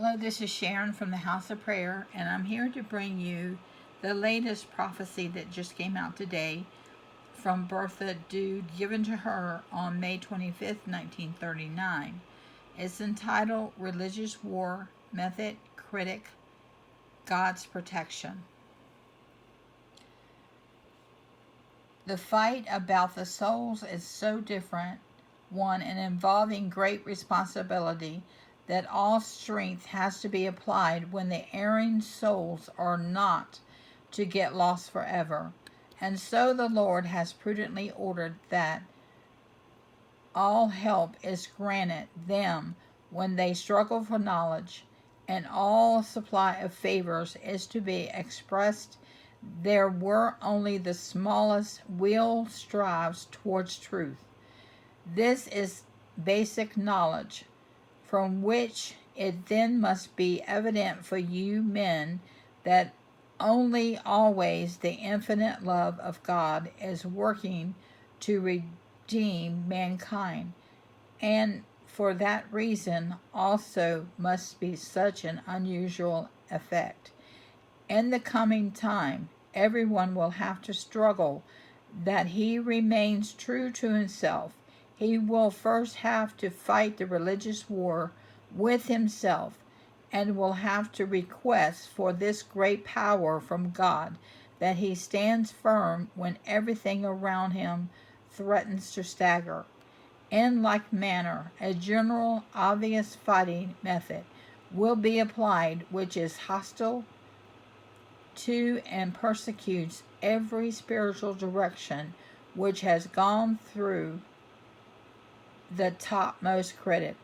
Hello, this is Sharon from the House of Prayer, and I'm here to bring you the latest prophecy that just came out today from Berta Dudde, given to her on May 25th, 1939. It's entitled Religious War Method, Critic, God's Protection. The fight about the souls is so different, one, and involving great responsibility, that all strength has to be applied when the erring souls are not to get lost forever. And so the Lord has prudently ordered that all help is granted them when they struggle for knowledge, and all supply of favors is to be expressed. There were only the smallest will strives towards truth. This is basic knowledge, from which it then must be evident for you men that only always the infinite love of God is working to redeem mankind, and for that reason also must be such an unusual effect. In the coming time, everyone will have to struggle that he remains true to himself. He will first have to fight the religious war with himself, and will have to request for this great power from God, that he stands firm when everything around him threatens to stagger. In like manner, a general, obvious fighting method will be applied which is hostile to and persecutes every spiritual direction which has gone through the topmost critic.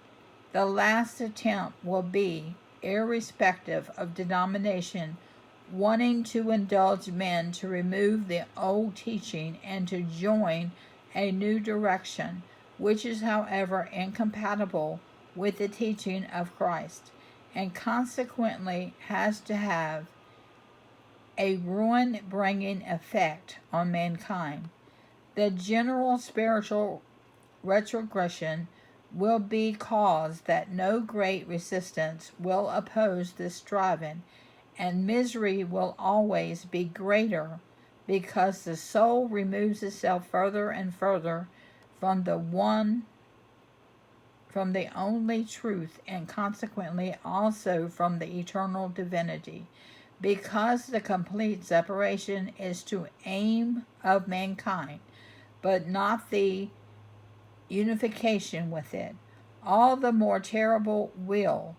The last attempt will be, irrespective of denomination, wanting to indulge men to remove the old teaching and to join a new direction, which is, however, incompatible with the teaching of Christ, and consequently has to have a ruin-bringing effect on mankind. The general spiritual retrogression will be caused that no great resistance will oppose this striving, and misery will always be greater, because the soul removes itself further and further from the only truth, and consequently also from the eternal divinity, because the complete separation is to aim of mankind, but not the unification with it. All the more terrible will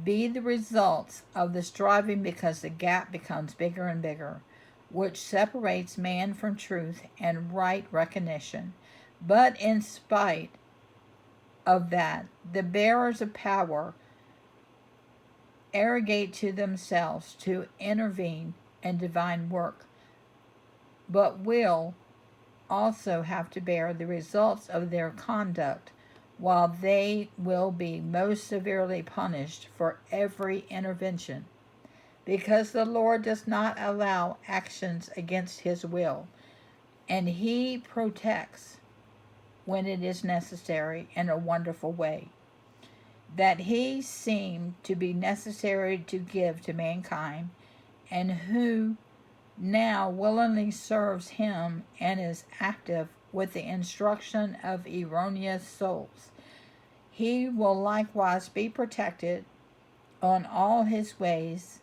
be the results of the striving, because the gap becomes bigger and bigger, which separates man from truth and right recognition. But in spite of that, the bearers of power arrogate to themselves to intervene in divine work, but will also have to bear the results of their conduct, while they will be most severely punished for every intervention, because the Lord does not allow actions against his will, and he protects when it is necessary in a wonderful way, that he seemed to be necessary to give to mankind, and who now willingly serves him and is active with the instruction of erroneous souls. He will likewise be protected on all his ways,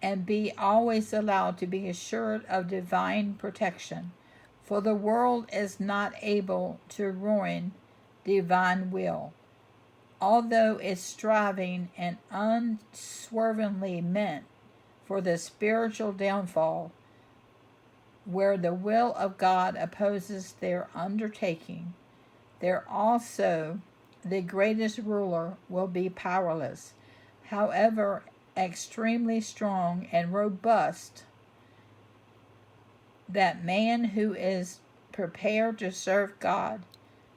and be always allowed to be assured of divine protection, for the world is not able to ruin divine will, although its striving and unswervingly meant for the spiritual downfall, where the will of God opposes their undertaking. There also the greatest ruler will be powerless, however extremely strong and robust. That man who is prepared to serve God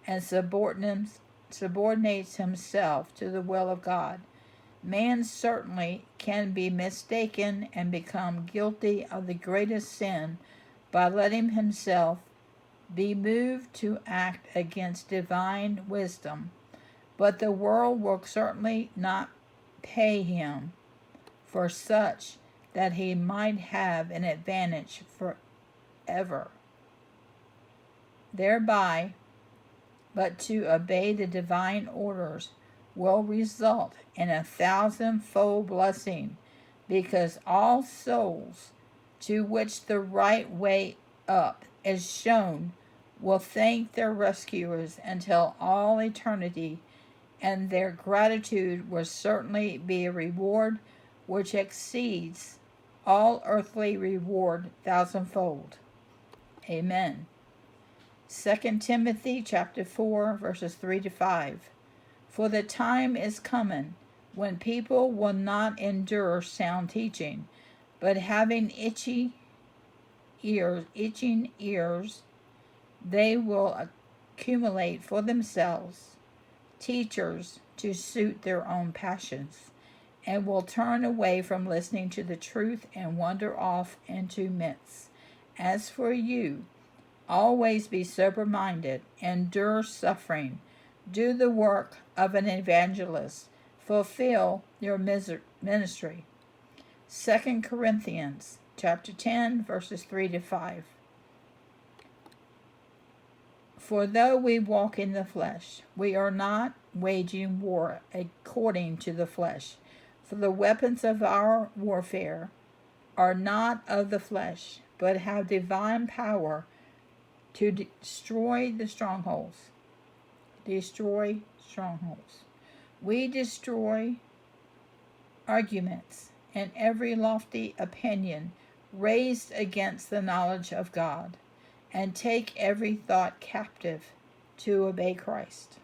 and subordinates himself to the will of God, man certainly can be mistaken and become guilty of the greatest sin by letting himself be moved to act against divine wisdom, but the world will certainly not pay him for such that he might have an advantage forever thereby, but to obey the divine orders will result in 1,000-fold blessing, because all souls to which the right way up is shown will thank their rescuers until all eternity, and their gratitude will certainly be a reward which exceeds all earthly reward thousandfold. Amen. 2 Timothy chapter 4, verses 3 to 5. For the time is coming when people will not endure sound teaching, but having itching ears, they will accumulate for themselves teachers to suit their own passions, and will turn away from listening to the truth and wander off into myths. As for you, always be sober-minded, endure suffering, do the work of an evangelist, fulfill your ministry. 2 Corinthians chapter 10, verses 3 to 5. For though we walk in the flesh, we are not waging war according to the flesh. For the weapons of our warfare are not of the flesh, but have divine power to destroy strongholds. We destroy arguments and every lofty opinion raised against the knowledge of God, and take every thought captive to obey Christ.